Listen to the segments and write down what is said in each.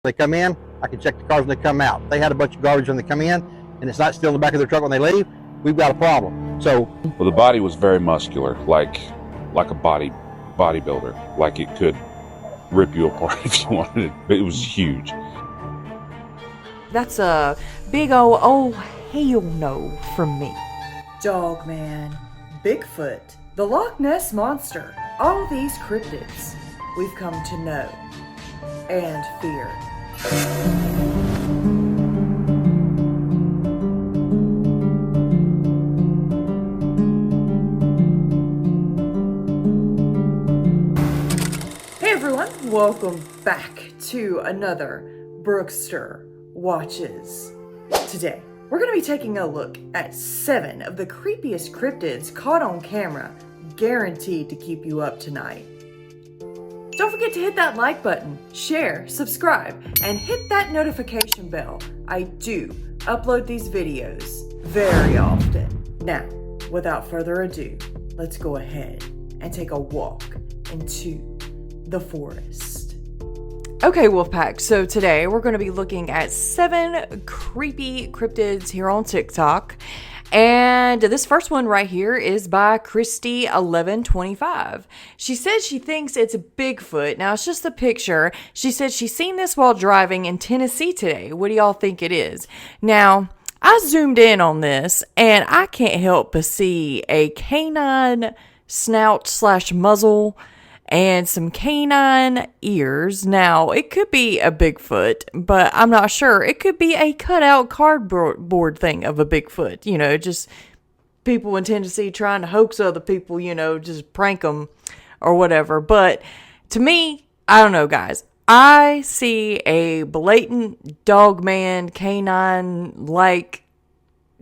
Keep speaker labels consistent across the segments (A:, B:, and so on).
A: They come in, I can check the cars when they come out. If they had a bunch of garbage when they come in and it's not still in the back of their truck when they leave, we've got a problem. So,
B: well, the body was very muscular, like a bodybuilder, like it could rip you apart if you wanted it. But it was huge.
C: That's a big oh hell no from me.
D: Dogman, Bigfoot, the Loch Ness Monster, all these cryptids we've come to know and fear. Hey everyone, welcome back to another Brookster Watches. Today, we're going to be taking a look at 7 of the creepiest cryptids caught on camera, guaranteed to keep you up tonight. Don't forget to hit that like button, share, subscribe, and hit that notification bell. I do upload these videos very often. Now, without further ado, let's go ahead and take a walk into the forest.
C: Okay, Wolfpack, so today we're going to be looking at 7 creepy cryptids here on TikTok. And this first one right here is by Christy1125. She says she thinks it's a Bigfoot. Now, it's just a picture. She said she's seen this while driving in Tennessee today. What do y'all think it is? Now, I zoomed in on this, and I can't help but see a canine snout/muzzle and some canine ears. Now, it could be a Bigfoot, but I'm not sure. It could be a cutout cardboard thing of a Bigfoot. You know, just people in Tennessee trying to hoax other people, you know, just prank them or whatever. But to me, I don't know, guys. I see a blatant Dogman canine-like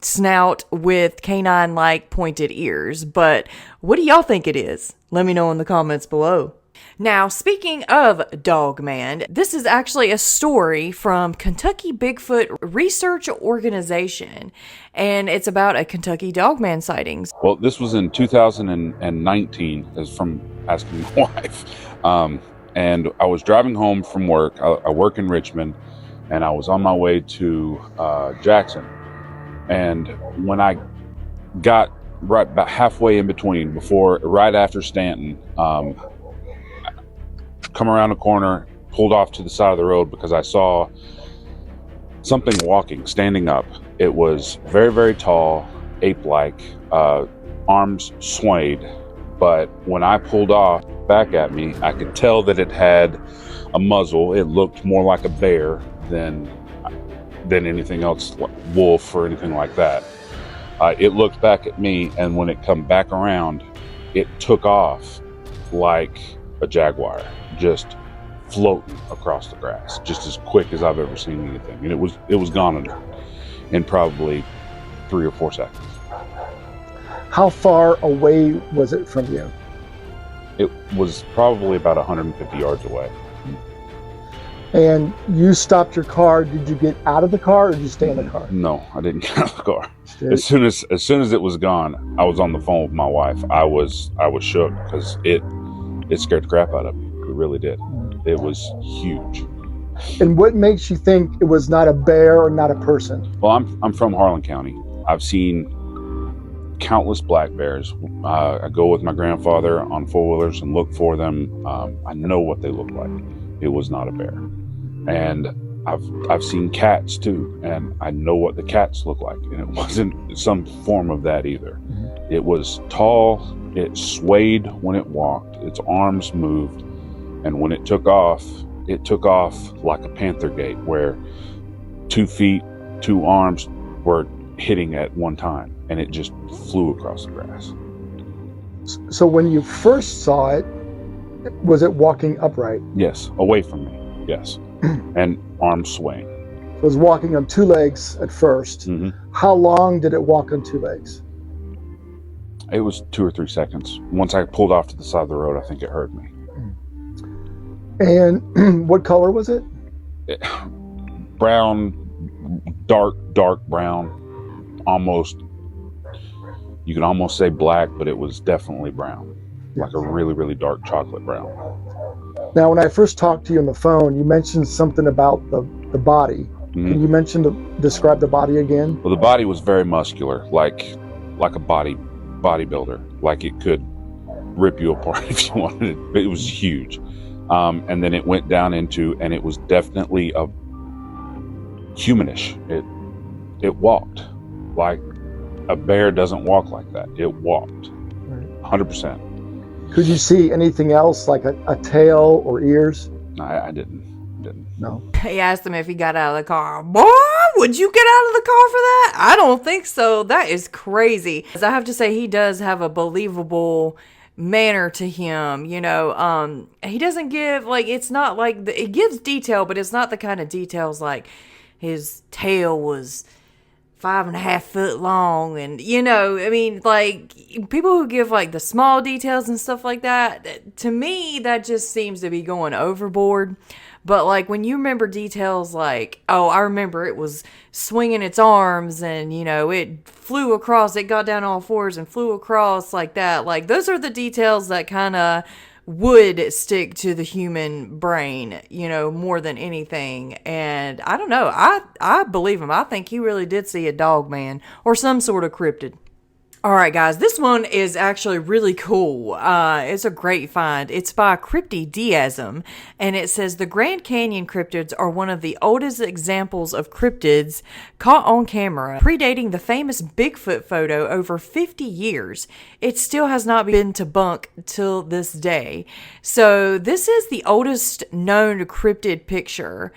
C: snout with canine-like pointed ears. But what do y'all think it is? Let me know in the comments below. Now, speaking of Dogman, this is actually a story from Kentucky Bigfoot Research Organization, and it's about a Kentucky Dogman sightings.
B: Well, this was in 2019, as from asking my wife. And I was driving home from work. I work in Richmond, and I was on my way to Jackson. And when I got right about halfway in between, right after Stanton, come around a corner, pulled off to the side of the road because I saw something walking, standing up. It was very, very tall, ape-like, arms swayed. But when I pulled off back at me, I could tell that it had a muzzle. It looked more like a bear than anything else, like wolf or anything like that. It looked back at me, and when it come back around, it took off like a jaguar, just floating across the grass, just as quick as I've ever seen anything. And it was gone in probably 3 or 4 seconds.
E: How far away was it from you?
B: It was probably about 150 yards away.
E: And you stopped your car. Did you get out of the car or did you stay in the car?
B: No, I didn't get out of the car. As soon as it was gone, I was on the phone with my wife. I was shook because it scared the crap out of me. It really did. It was huge.
E: And what makes you think it was not a bear or not a person?
B: Well, I'm from Harlan County. I've seen countless black bears. I go with my grandfather on 4-wheelers and look for them. I know what they look like. It was not a bear. And I've seen cats too, and I know what the cats look like, and it wasn't some form of that either. Mm-hmm. It was tall, it swayed when it walked, its arms moved, and when it took off like a panther gait, where 2 feet, 2 arms were hitting at one time, and it just flew across the grass.
E: So when you first saw it, was it walking upright?
B: Yes, away from me, yes. And arms swaying.
E: It was walking on 2 legs at first. Mm-hmm. How long did it walk on 2 legs?
B: It was 2 or 3 seconds. Once I pulled off to the side of the road, I think it heard me.
E: And what color was it?
B: Brown, dark brown. Almost, you could almost say black, but it was definitely brown. Like a really, really dark chocolate brown.
E: Now, when I first talked to you on the phone, you mentioned something about the body. Can you describe the body again?
B: Well, the body was very muscular, like a bodybuilder, like it could rip you apart if you wanted it. But it was huge. And then it went down into, and it was definitely a humanish. It walked like a bear doesn't walk like that. It walked 100%.
E: Could you see anything else, like a tail or ears?
B: I didn't.
E: No.
C: He asked him if he got out of the car. Boy, would you get out of the car for that? I don't think so. That is crazy. I have to say, he does have a believable manner to him. You know, he doesn't give, like, it's not like, it gives detail, but it's not the kind of details like his tail was 5.5 foot long, and you know, I mean, like, people who give like the small details and stuff like that, to me that just seems to be going overboard. But like when you remember details like, oh, I remember it was swinging its arms and, you know, it flew across, it got down all fours and flew across like that, like those are the details that kind of would stick to the human brain, you know, more than anything. And I don't know, I believe him. I think he really did see a dogman or some sort of cryptid. All right, guys, this one is actually really cool. It's a great find. It's by Cryptid, and it says the Grand Canyon cryptids are one of the oldest examples of cryptids caught on camera, predating the famous Bigfoot photo over 50 years. It still has not been debunked till this day. So this is the oldest known cryptid picture.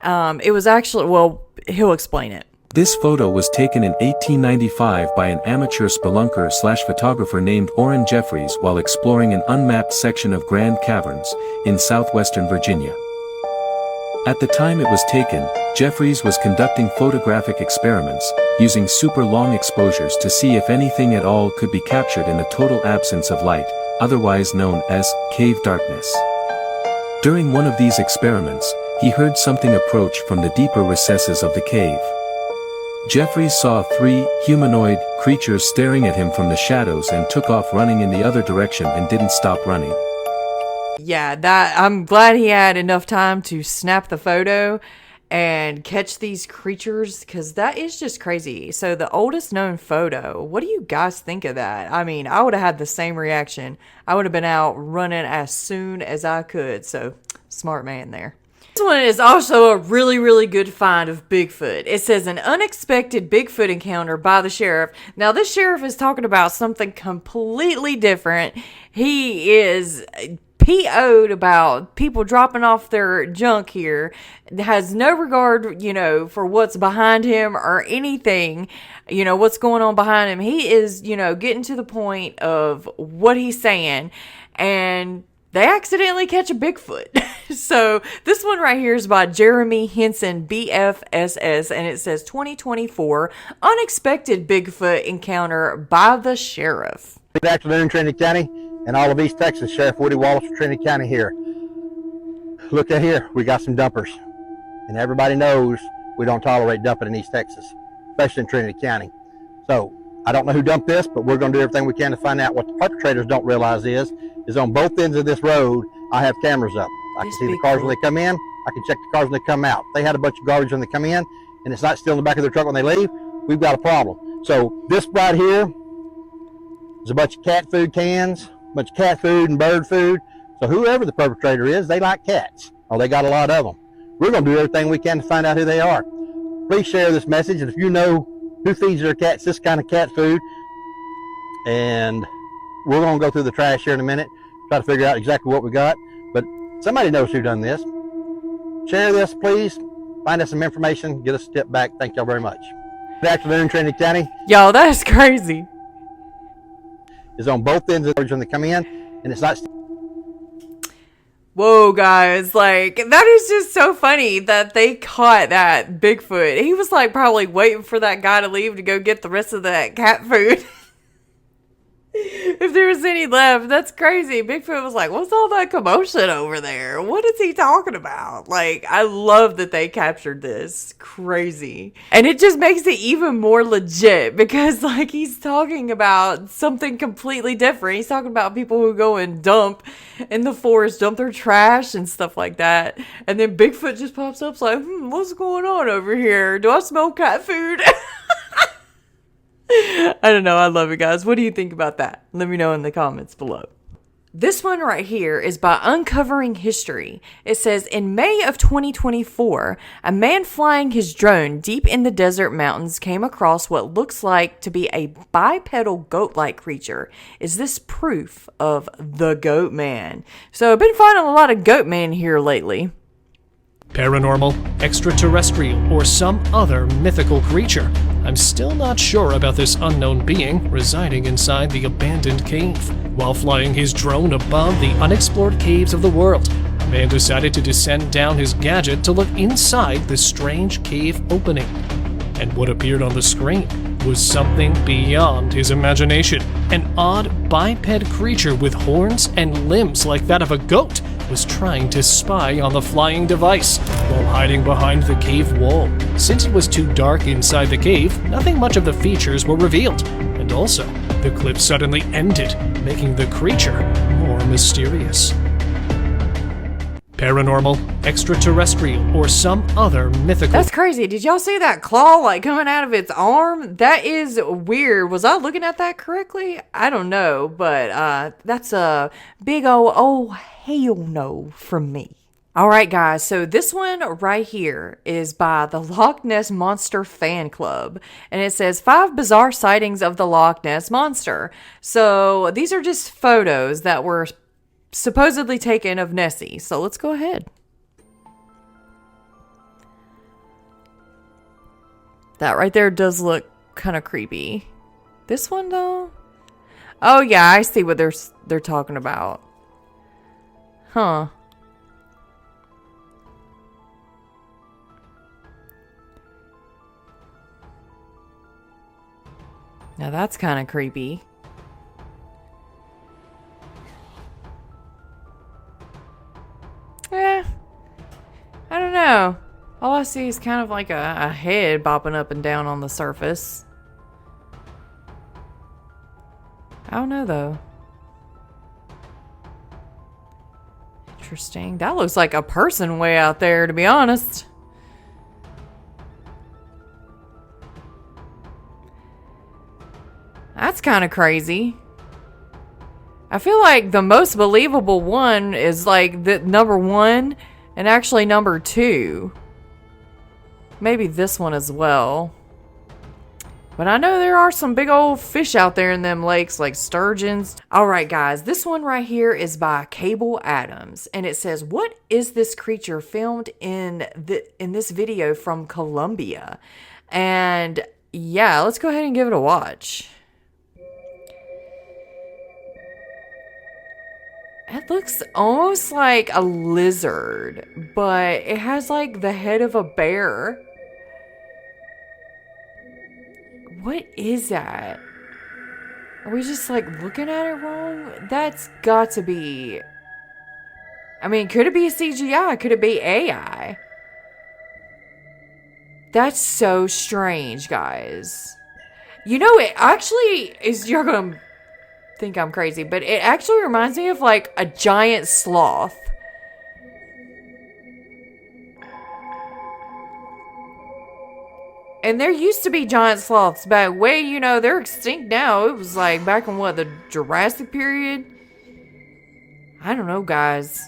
C: It was actually, well, he'll explain it.
F: This photo was taken in 1895 by an amateur spelunker/photographer named Orrin Jeffries while exploring an unmapped section of Grand Caverns in southwestern Virginia. At the time it was taken, Jeffries was conducting photographic experiments, using super long exposures to see if anything at all could be captured in the total absence of light, otherwise known as cave darkness. During one of these experiments, he heard something approach from the deeper recesses of the cave. Jeffries saw 3 humanoid creatures staring at him from the shadows and took off running in the other direction and didn't stop running.
C: Yeah, I'm glad he had enough time to snap the photo and catch these creatures, because that is just crazy. So the oldest known photo, what do you guys think of that? I mean, I would have had the same reaction. I would have been out running as soon as I could. So smart man there. This one is also a really, really good find of Bigfoot. It says an unexpected Bigfoot encounter by the sheriff. Now, this sheriff is talking about something completely different. He is PO'd about people dropping off their junk here. Has no regard, you know, for what's behind him or anything, you know, what's going on behind him. He is, you know, getting to the point of what he's saying, and they accidentally catch a Bigfoot. So this one right here is by Jeremy Henson, BFSS, and it says 2024 unexpected Bigfoot encounter by the sheriff.
A: Good afternoon, Trinity County, and all of East Texas. Sheriff Woody Wallace from Trinity County here. Look at here, we got some dumpers, and everybody knows we don't tolerate dumping in East Texas, especially in Trinity County. So I don't know who dumped this, but we're going to do everything we can to find out. What the perpetrators don't realize is on both ends of this road, I have cameras up. I can see the cars when they come in. I can check the cars when they come out. They had a bunch of garbage when they come in, and it's not still in the back of their truck when they leave. We've got a problem. So this right here is a bunch of cat food cans, a bunch of cat food and bird food. So whoever the perpetrator is, they like cats, or they got a lot of them. We're going to do everything we can to find out who they are. Please share this message, and if you know who feeds their cats this kind of cat food, and we're going to go through the trash here in a minute, try to figure out exactly what we got. But somebody knows who done this. Share this, please. Find us some information. Get us a tip back. Thank y'all very much. Good afternoon, Trinity County.
C: Yo, that's crazy.
A: Is on both ends of the when they come in, and it's not.
C: Whoa, guys, like, that is just so funny that they caught that Bigfoot. He was, like, probably waiting for that guy to leave to go get the rest of that cat food. If there was any left, that's crazy. Bigfoot was like, what's all that commotion over there? What is he talking about? Like, I love that they captured this. Crazy. And it just makes it even more legit because, like, he's talking about something completely different. He's talking about people who go and dump in the forest, dump their trash and stuff like that. And then Bigfoot just pops up like, what's going on over here? Do I smell cat food? I don't know. I love it, guys. What do you think about that? Let me know in the comments below. This one right here is by Uncovering History. It says, in May of 2024, a man flying his drone deep in the desert mountains came across what looks like to be a bipedal goat-like creature. Is this proof of the Goatman? So I've been finding a lot of Goatman here lately.
G: Paranormal, extraterrestrial, or some other mythical creature. I'm still not sure about this unknown being residing inside the abandoned cave. While flying his drone above the unexplored caves of the world, a man decided to descend down his gadget to look inside the strange cave opening. And what appeared on the screen was something beyond his imagination. An odd biped creature with horns and limbs like that of a goat was trying to spy on the flying device while hiding behind the cave wall. Since it was too dark inside the cave, nothing much of the features were revealed. And also, the clip suddenly ended, making the creature more mysterious. Paranormal, extraterrestrial, or some other mythical...
C: That's crazy. Did y'all see that claw like coming out of its arm? That is weird. Was I looking at that correctly? I don't know, but that's a big oh hell no from me. All right, guys, so this one right here is by the Loch Ness Monster Fan Club, and it says 5 bizarre sightings of the Loch Ness Monster. So these are just photos that were supposedly taken of Nessie. So let's go ahead. That right there does look kind of creepy. This one though? Oh yeah, I see what they're talking about. Huh. Now that's kind of creepy. I don't know. All I see is kind of like a head bopping up and down on the surface. I don't know though. Interesting. That looks like a person way out there, to be honest. That's kind of crazy. I feel like the most believable one is like the number 1 and actually number 2. Maybe this one as well. But I know there are some big old fish out there in them lakes, like sturgeons. All right, guys, this one right here is by Cable Adams, and it says, "What is this creature filmed in this video from Colombia?" And yeah, let's go ahead and give it a watch. It looks almost like a lizard, but it has like the head of a bear. What is that? Are we just like looking at it wrong? That's got to be... I mean, could it be a CGI? Could it be AI? That's so strange, guys. You know, it actually is... You're going to think I'm crazy, but it actually reminds me of like a giant sloth. And there used to be giant sloths back way, you know, they're extinct now. It was like back in what, the Jurassic period? I don't know, guys.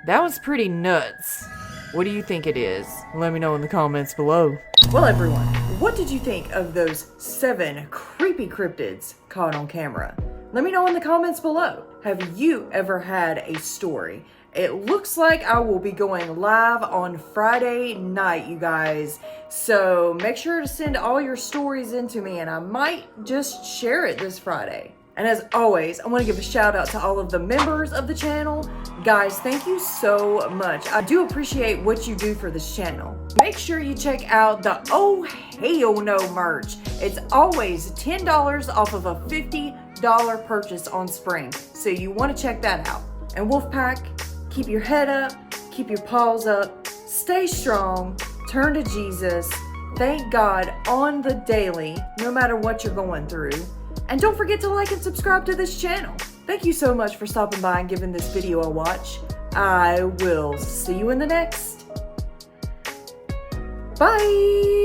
C: That was pretty nuts. What do you think it is? Let me know in the comments below.
D: Well, everyone, what did you think of those 7 creepy cryptids caught on camera? Let me know in the comments below. Have you ever had a story? It looks like I will be going live on Friday night, you guys. So make sure to send all your stories in to me and I might just share it this Friday. And as always, I want to give a shout out to all of the members of the channel. Guys, thank you so much. I do appreciate what you do for this channel. Make sure you check out the Oh Hell No merch. It's always $10 off of a $50 $6 purchase on Spring. So you want to check that out. And Wolfpack, keep your head up, keep your paws up, stay strong, turn to Jesus, thank God on the daily, no matter what you're going through. And don't forget to like and subscribe to this channel. Thank you so much for stopping by and giving this video a watch. I will see you in the next. Bye!